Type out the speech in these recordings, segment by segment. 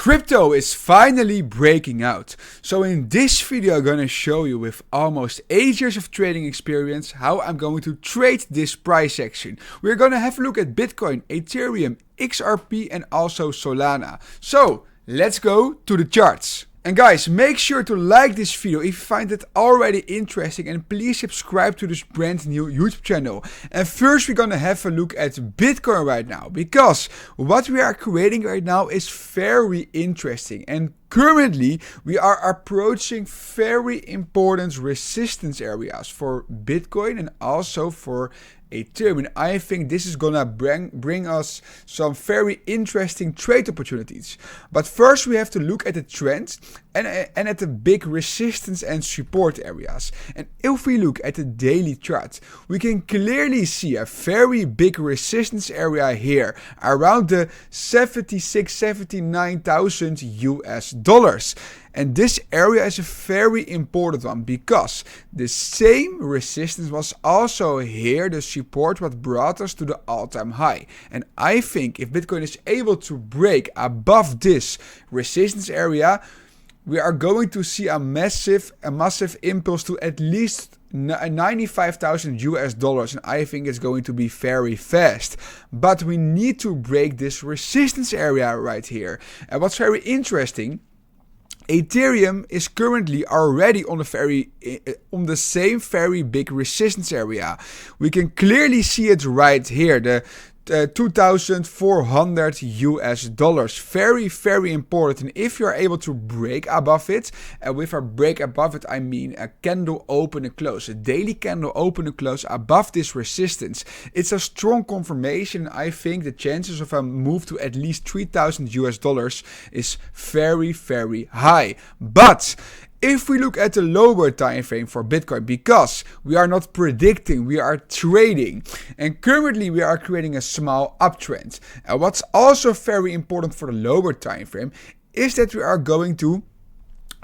Crypto is finally breaking out. So in this video I'm going to show you with almost 8 years of trading experience how I'm going to trade this price action. We're going to have a look at Bitcoin, Ethereum, XRP and also Solana. So let's go to the charts. And guys, make sure to like this video if you find it already interesting, and please subscribe to this brand new YouTube channel. And first we're gonna have a look at Bitcoin right now, because what we are creating right now is very interesting. And currently we are approaching very important resistance areas for Bitcoin and also for Ethereum. And I think this is gonna bring us some very interesting trade opportunities. But first we have to look at the trends and at the big resistance and support areas. And if we look at the daily chart, we can clearly see a very big resistance area here around the 79,000 US dollars. And this area is a very important one, because the same resistance was also here, the support what brought us to the all-time high. And I think if Bitcoin is able to break above this resistance area, we are going to see a massive impulse to at least 95,000 US dollars, and I think it's going to be very fast. But we need to break this resistance area right here. And what's very interesting, Ethereum is currently already on the same very big resistance area. We can clearly see it right here, the 2,400 US dollars. Very, very important. And if you are able to break above it, and with a break above it, I mean a candle open and close, a daily candle open and close above this resistance, it's a strong confirmation. I think the chances of a move to at least 3,000 US dollars is very, very high. But if we look at the lower time frame for Bitcoin, because we are not predicting, we are trading, and currently we are creating a small uptrend. And what's also very important for the lower time frame is that we are going to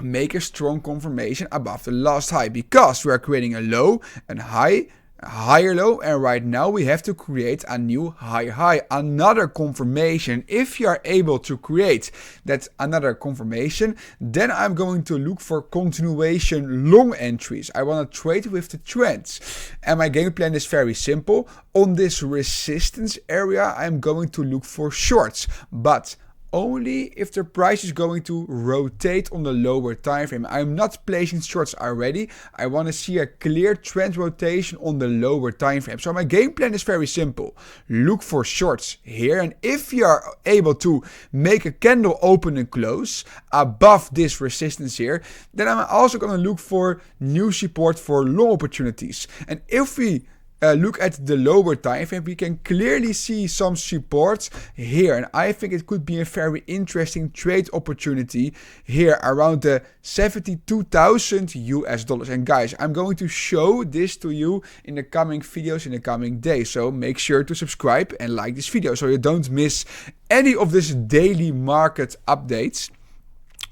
make a strong confirmation above the last high, because we are creating a low and high, a higher low, and right now we have to create a new higher high, another confirmation. If you are able to create that another confirmation, then I'm going to look for continuation long entries. I want to trade with the trends, and my game plan is very simple. On this resistance area I'm going to look for shorts, but only if the price is going to rotate on the lower time frame. I'm not placing shorts already. I want to see a clear trend rotation on the lower time frame. So my game plan is very simple. Look for shorts here, and if you are able to make a candle open and close above this resistance here, then I'm also going to look for new support for long opportunities. And if we look at the lower time frame, we can clearly see some support here, and I think it could be a very interesting trade opportunity here around the 72,000 US dollars. And guys, I'm going to show this to you in the coming videos in the coming days, so make sure to subscribe and like this video so you don't miss any of this daily market updates.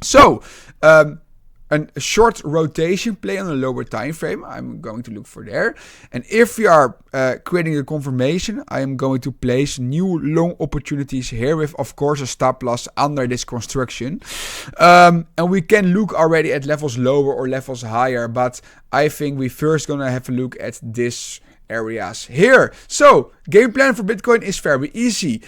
So a short rotation play on a lower time frame, I'm going to look for there. And if we are creating a confirmation, I am going to place new long opportunities here with, of course, a stop loss under this construction. And we can look already at levels lower or levels higher, but I think we first gonna have a look at this areas here. So game plan for Bitcoin is very easy.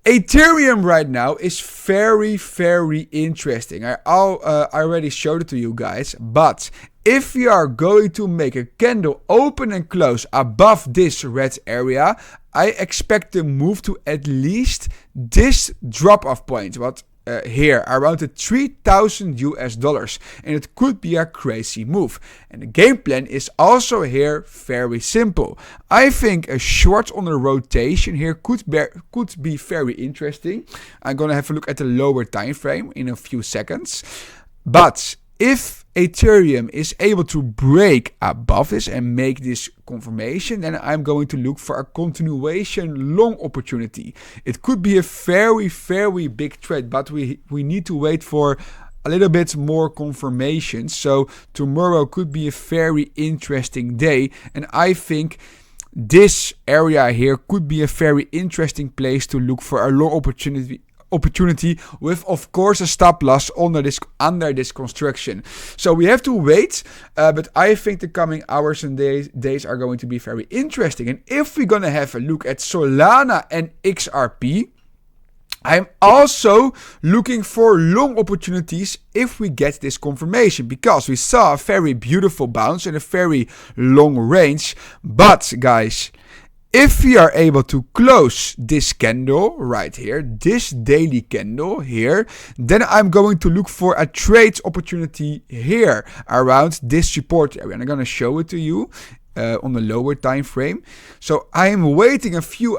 Ethereum right now is very, very interesting. I already showed it to you guys, but if we are going to make a candle open and close above this red area, I expect the move to at least this drop off point, what here around the 3,000 US dollars, and it could be a crazy move. And the game plan is also here very simple. I think a short on the rotation here could be very interesting. I'm gonna have a look at the lower time frame in a few seconds, but if Ethereum is able to break above this and make this confirmation, then I'm going to look for a continuation long opportunity. It could be a very, very big trade, but we need to wait for a little bit more confirmation. So tomorrow could be a very interesting day, and I think this area here could be a very interesting place to look for a long opportunity with, of course, a stop loss under this construction. So we have to wait, but I think the coming hours and days are going to be very interesting. And if we're going to have a look at Solana and XRP, I'm also looking for long opportunities if we get this confirmation, because we saw a very beautiful bounce and a very long range. But guys, if we are able to close this candle right here, this daily candle here, then I'm going to look for a trade opportunity here around this support area. And I'm going to show it to you on the lower time frame. So I am waiting a few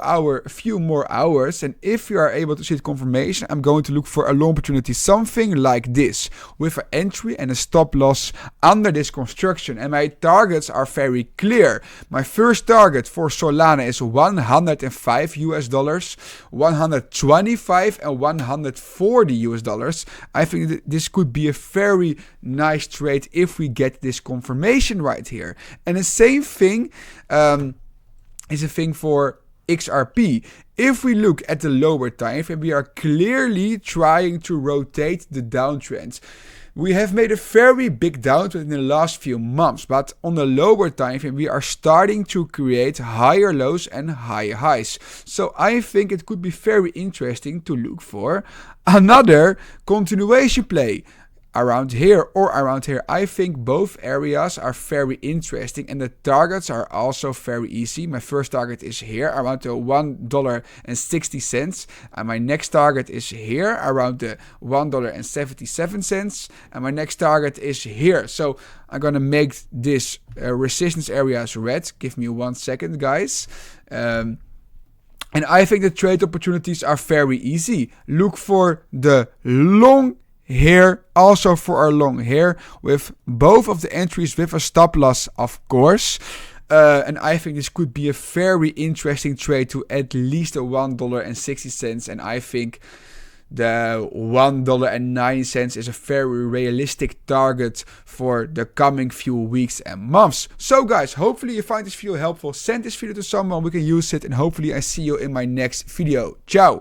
more hours, and if you are able to see the confirmation, I'm going to look for a long opportunity, something like this, with an entry and a stop loss under this construction. And my targets are very clear. My first target for Solana is $105, 125 and 140 US dollars. I think that this could be a very nice trade if we get this confirmation right here. And the same thing is a thing for XRP. If we look at the lower time frame, we are clearly trying to rotate the downtrend. We have made a very big downtrend in the last few months, but on the lower time frame, we are starting to create higher lows and higher highs. So I think it could be very interesting to look for another continuation play around here or around here. I think both areas are very interesting, and the targets are also very easy. My first target is here around the $1.60, and my next target is here around the $1.77, and my next target is here. So I'm gonna make this resistance areas red. Give me 1 second, guys. And I think the trade opportunities are very easy. Look for the long here, also for our long here, with both of the entries with a stop loss, of course. And I think this could be a very interesting trade to at least the $1.60. And I think the $1.90 is a very realistic target for the coming few weeks and months. So guys, hopefully you find this video helpful. Send this video to someone who can use it, and hopefully I see you in my next video. Ciao!